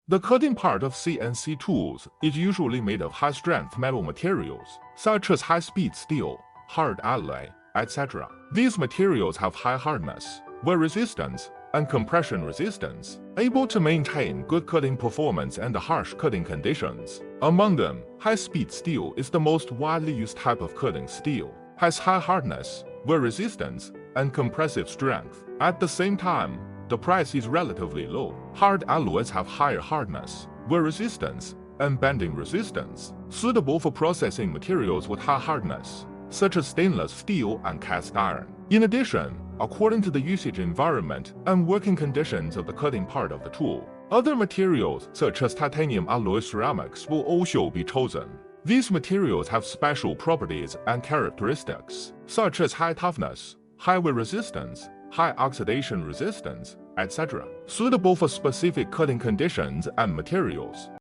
The cutting part of CNC tools is usually made of high-strength metal materials, such as high-speed steel, hard alloy, etc. These materials have high hardness, wear resistance, and compression resistance, able to maintain good cutting performance under harsh cutting conditions. Among them, high-speed steel is the most widely used type of cutting steel, has high hardness, wear resistance, and compressive strength. At the same time, the price is relatively low. Hard alloys have higher hardness, wear resistance, and bending resistance, suitable for processing materials with high hardness, such as stainless steel and cast iron. In addition, according to the usage environment and working conditions of the cutting part of the tool, other materials such as titanium alloy ceramics will also be chosen. These materials have special properties and characteristics, such as high toughness, high wear resistance, high oxidation resistance, etc., suitable for specific cutting conditions and materials.